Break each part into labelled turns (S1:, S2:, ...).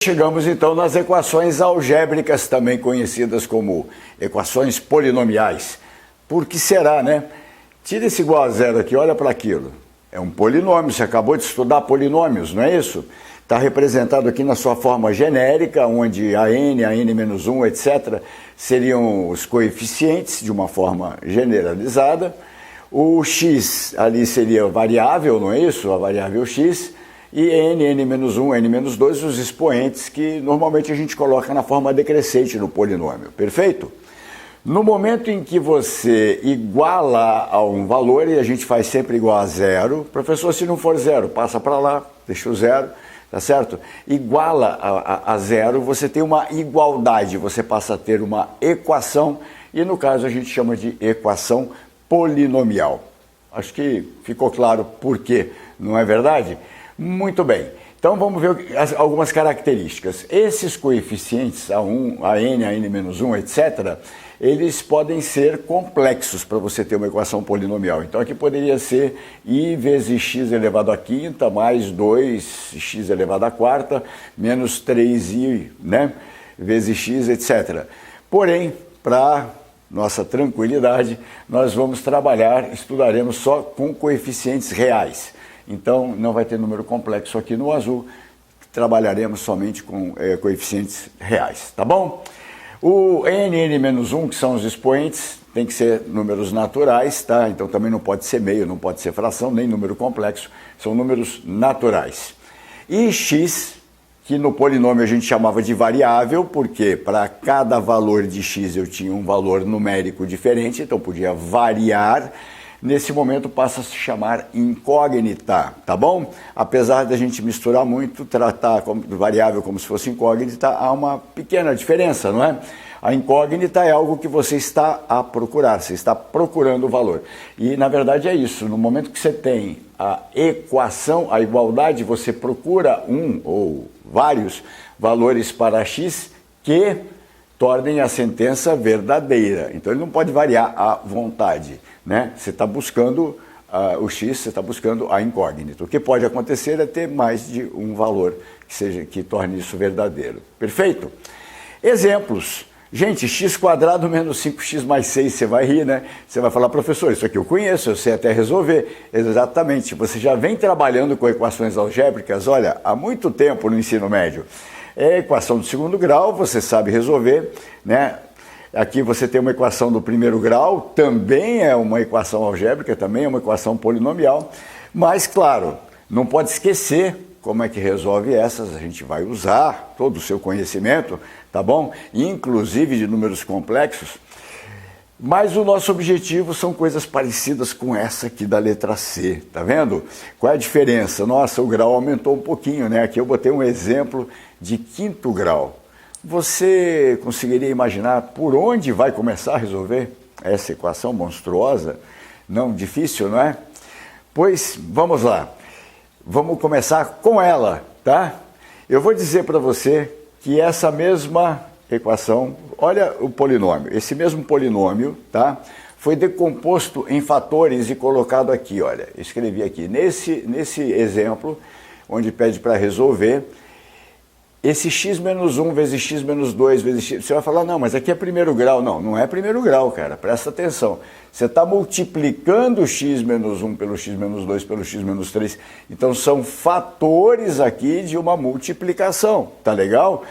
S1: Chegamos então nas equações algébricas, também conhecidas como equações polinomiais. Por que será, né? Tira esse igual a zero aqui, olha para aquilo. É um polinômio, você acabou de estudar polinômios, não é isso? Está representado aqui na sua forma genérica, onde a n-1, etc., seriam os coeficientes de uma forma generalizada. O x ali seria variável, não é isso? A variável x. E n, n-1, n-2, os expoentes que normalmente a gente coloca na forma decrescente no polinômio, perfeito? No momento em que você iguala a um valor, e a gente faz sempre igual a zero, professor, se não for zero, passa para lá, deixa o zero, tá certo? Iguala a zero, você tem uma igualdade, você passa a ter uma equação, e no caso a gente chama de equação polinomial. Acho que ficou claro por quê, não é verdade? Muito bem, então vamos ver algumas características. Esses coeficientes, A1, a n, a n-1, etc., eles podem ser complexos para você ter uma equação polinomial. Então aqui poderia ser i vezes x elevado à quinta, mais 2x elevado à quarta, menos 3i, né, vezes x, etc. Porém, para nossa tranquilidade, nós vamos estudaremos só com coeficientes reais. Então, não vai ter número complexo aqui no azul, trabalharemos somente com coeficientes reais, tá bom? O n, n-1, que são os expoentes, tem que ser números naturais, tá? Então também não pode ser meio, não pode ser fração, nem número complexo, são números naturais. E x, que no polinômio a gente chamava de variável, porque para cada valor de x eu tinha um valor numérico diferente, então podia variar. Nesse momento passa a se chamar incógnita, tá bom? Apesar da gente misturar muito, tratar como variável como se fosse incógnita, há uma pequena diferença, não é? A incógnita é algo que você está a procurar, você está procurando o valor. E na verdade é isso, no momento que você tem a equação, a igualdade, você procura um ou vários valores para x que tornem a sentença verdadeira. Então ele não pode variar à vontade, né? Você está buscando o x, você está buscando a incógnita. O que pode acontecer é ter mais de um valor que torne isso verdadeiro. Perfeito? Exemplos. Gente, x² menos 5x mais 6, você vai rir, né? Você vai falar, professor, isso aqui eu conheço, eu sei até resolver. Exatamente, você já vem trabalhando com equações algébricas, olha, há muito tempo no ensino médio. É a equação do segundo grau, você sabe resolver, né? Aqui você tem uma equação do primeiro grau, também é uma equação algébrica, também é uma equação polinomial, mas, claro, não pode esquecer como é que resolve essas, a gente vai usar todo o seu conhecimento, tá bom? Inclusive de números complexos, mas o nosso objetivo são coisas parecidas com essa aqui da letra C, tá vendo? Qual é a diferença? Nossa, o grau aumentou um pouquinho, né? Aqui eu botei um exemplo de quinto grau. Você conseguiria imaginar por onde vai começar a resolver essa equação monstruosa? Não, difícil, não é? Pois, vamos lá. Vamos começar com ela, tá? Eu vou dizer para você que essa mesma equação, olha o polinômio, esse mesmo polinômio, tá? Foi decomposto em fatores e colocado aqui, olha, escrevi aqui, nesse exemplo, onde pede para resolver, esse x-1 vezes x-2 vezes x, você vai falar, não, mas aqui é primeiro grau. Não, não é primeiro grau, cara, presta atenção. Você está multiplicando x-1 pelo x-2 pelo x-3, então são fatores aqui de uma multiplicação, tá legal?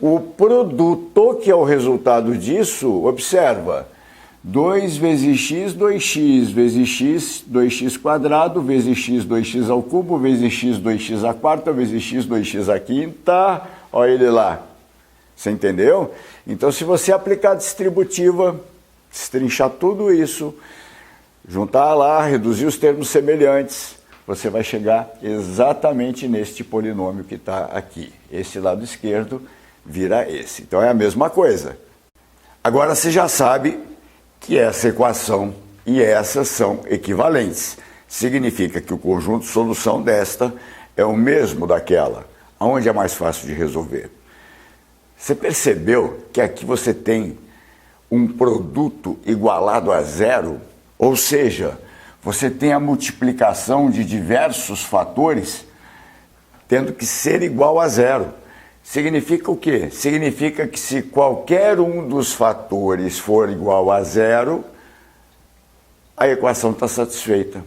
S1: O produto, que é o resultado disso, observa, 2 vezes x, 2x, vezes x, 2x² vezes x, 2x ao cubo, vezes x, 2x à quarta, vezes x, 2x à quinta, olha ele lá, você entendeu? Então se você aplicar a distributiva, destrinchar tudo isso, juntar lá, reduzir os termos semelhantes, você vai chegar exatamente neste polinômio que está aqui. Esse lado esquerdo vira esse, então é a mesma coisa. Agora você já sabe que essa equação e essas são equivalentes. Significa que o conjunto de solução desta é o mesmo daquela. Aonde é mais fácil de resolver? Você percebeu que aqui você tem um produto igualado a zero? Ou seja, você tem a multiplicação de diversos fatores tendo que ser igual a zero. significa o quê? Significa que se qualquer um dos fatores for igual a zero, a equação está satisfeita,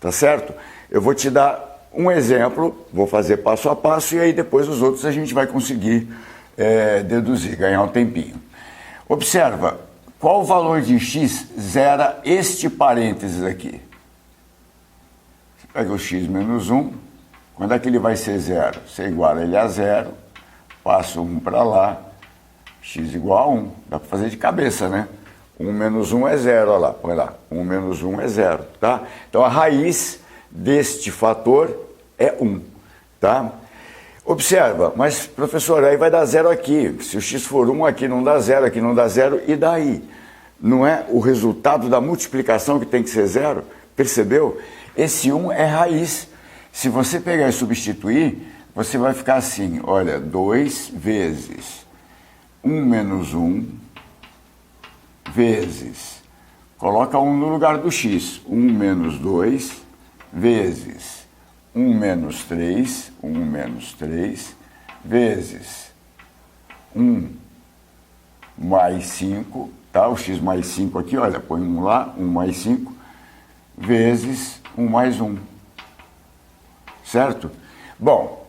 S1: tá certo? Eu vou te dar um exemplo, vou fazer passo a passo e aí depois os outros a gente vai conseguir deduzir, ganhar um tempinho. Observa, qual o valor de x zera este parênteses aqui? Você pega o x menos 1, quando é que ele vai ser zero? Você iguala ele a zero, passa 1 para lá, x igual a 1. Dá para fazer de cabeça, né? 1 menos 1 é zero, olha lá, põe lá. 1 menos 1 é zero, tá? Então a raiz deste fator é 1, tá? Observa, mas professor, aí vai dar zero aqui. Se o x for 1, aqui não dá zero, aqui não dá zero, e daí? Não é o resultado da multiplicação que tem que ser zero? Percebeu? Esse 1 é raiz. Se você pegar e substituir, você vai ficar assim, olha, 2 vezes 1 menos 1 vezes, coloca 1 no lugar do x, 1 menos 2 vezes 1 menos 3, 1 menos 3, vezes 1 mais 5, tá? O x mais 5 aqui, olha, põe 1 lá, 1 mais 5, vezes 1 mais 1. Certo? Bom,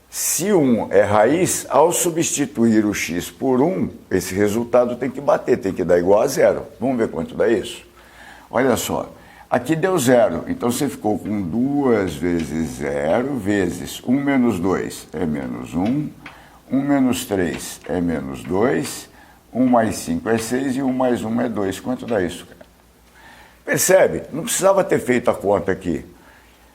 S1: se 1 é raiz, ao substituir o x por 1, esse resultado tem que bater, tem que dar igual a zero. Vamos ver quanto dá isso? Olha só, aqui deu zero, então você ficou com 2 vezes 0 vezes 1 menos 2 é menos 1, 1 menos 3 é menos 2, 1 mais 5 é 6 e 1 mais 1 é 2. Quanto dá isso, cara? Percebe? Não precisava ter feito a conta aqui.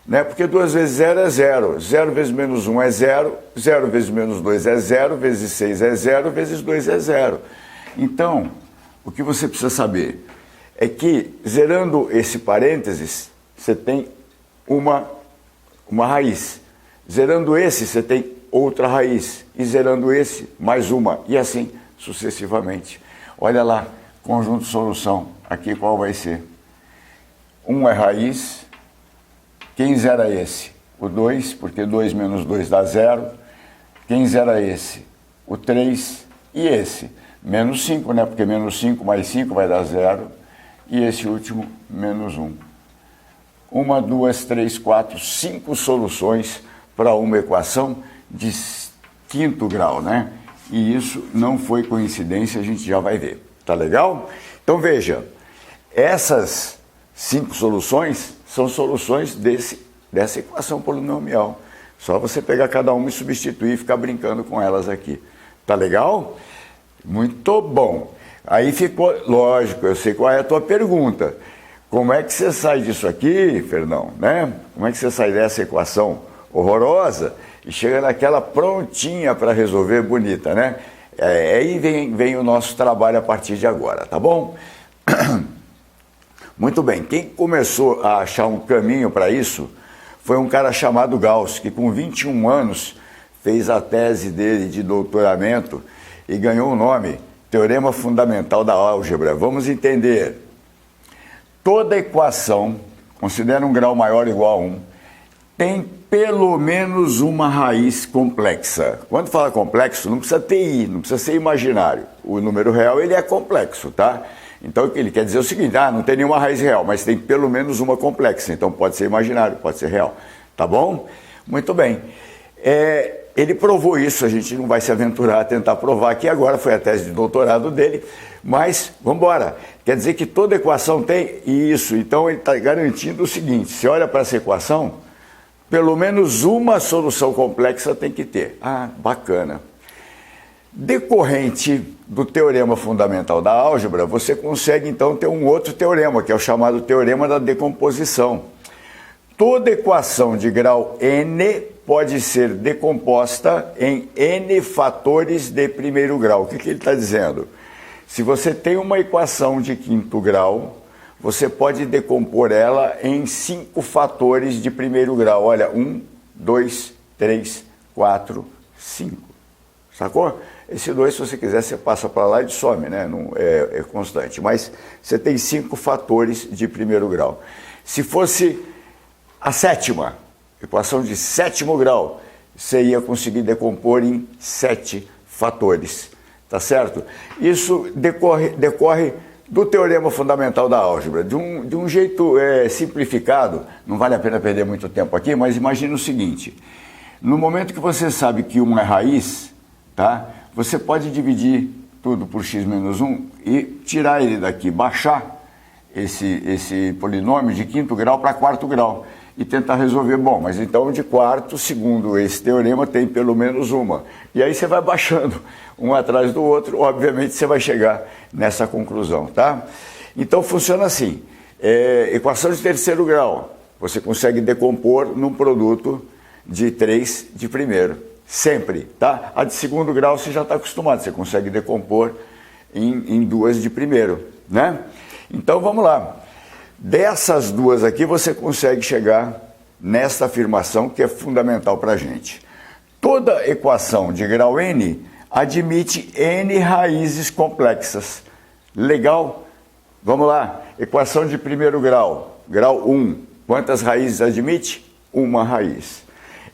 S1: Né? Porque 2 vezes 0 é 0, 0 vezes menos 1 é 0, 0 vezes menos 2 é 0, vezes 6 é 0, vezes 2 é 0. Então, o que você precisa saber é que, zerando esse parênteses, você tem uma raiz. Zerando esse, você tem outra raiz. E zerando esse, mais uma. E assim, sucessivamente. Olha lá, conjunto de solução. Aqui qual vai ser? 1 é raiz. Quem zera esse? O 2, porque 2 menos 2 dá 0. Quem zera esse? O 3 e esse. Menos 5, né? Porque menos 5 mais 5 vai dar 0. E esse último, menos 1. 1, 2, 3, 4, 5 soluções para uma equação de quinto grau, né? E isso não foi coincidência, a gente já vai ver. Tá legal? Então veja, essas 5 soluções são soluções dessa equação polinomial. Só você pegar cada uma e substituir e ficar brincando com elas aqui. Tá legal? Muito bom. Aí ficou, lógico, eu sei qual é a tua pergunta. Como é que você sai disso aqui, Fernão? Né? Como é que você sai dessa equação horrorosa e chega naquela prontinha para resolver, bonita, né? Aí vem o nosso trabalho a partir de agora, tá bom? Muito bem, quem começou a achar um caminho para isso foi um cara chamado Gauss, que com 21 anos fez a tese dele de doutoramento e ganhou o nome Teorema Fundamental da Álgebra. Vamos entender. Toda equação, considera um grau maior ou igual a 1, tem pelo menos uma raiz complexa. Quando fala complexo, não precisa ter i, não precisa ser imaginário. O número real, ele é complexo, tá? Então, ele quer dizer o seguinte, não tem nenhuma raiz real, mas tem pelo menos uma complexa. Então, pode ser imaginário, pode ser real. Tá bom? Muito bem. Ele provou isso, a gente não vai se aventurar a tentar provar aqui agora, foi a tese de doutorado dele, mas vamos embora. Quer dizer que toda equação tem isso, então ele está garantindo o seguinte, se olha para essa equação, pelo menos uma solução complexa tem que ter. Bacana. Decorrente do teorema fundamental da álgebra, você consegue então ter um outro teorema, que é o chamado teorema da decomposição. Toda equação de grau n pode ser decomposta em n fatores de primeiro grau. O que ele está dizendo? Se você tem uma equação de quinto grau, você pode decompor ela em 5 fatores de primeiro grau. Olha, 1, 2, 3, 4, 5. Sacou? Esse 2, se você quiser, você passa para lá e some, né? Não, é constante. Mas você tem 5 fatores de primeiro grau. Se fosse a sétima, equação de sétimo grau, você ia conseguir decompor em 7 fatores, tá certo? Isso decorre do teorema fundamental da álgebra, de um jeito simplificado. Não vale a pena perder muito tempo aqui, mas imagine o seguinte: no momento que você sabe que 1 é raiz, tá? Você pode dividir tudo por x menos 1 e tirar ele daqui, baixar esse polinômio de 5º grau para 4º grau e tentar resolver. Bom, mas então de quarto, segundo esse teorema, tem pelo menos uma. E aí você vai baixando um atrás do outro, obviamente você vai chegar nessa conclusão, tá? Então funciona assim: equação de 3º grau, você consegue decompor num produto de 3 de primeiro, sempre, tá? A de 2º grau você já está acostumado, você consegue decompor em 2 de primeiro, né? Então vamos lá. Dessas duas aqui você consegue chegar nesta afirmação que é fundamental para a gente. Toda equação de grau n admite n raízes complexas. Legal? Vamos lá. Equação de 1º grau, grau 1. Quantas raízes admite? Uma raiz.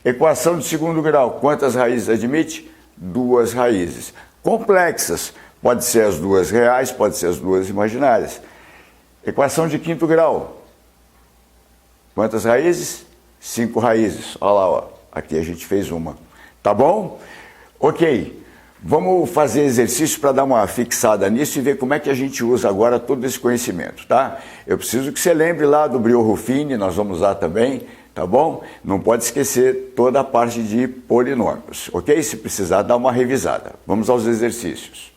S1: Equação de 2º grau, quantas raízes admite? 2 raízes. Complexas. Pode ser as 2 reais, pode ser as 2 imaginárias. Equação de 5º grau. Quantas raízes? 5 raízes. Olha lá, ó. Aqui a gente fez uma. Tá bom? Ok. Vamos fazer exercício para dar uma fixada nisso e ver como é que a gente usa agora todo esse conhecimento, tá? Eu preciso que você lembre lá do Brio-Ruffini, nós vamos usar também, tá bom? Não pode esquecer toda a parte de polinômios, ok? Se precisar, dá uma revisada. Vamos aos exercícios.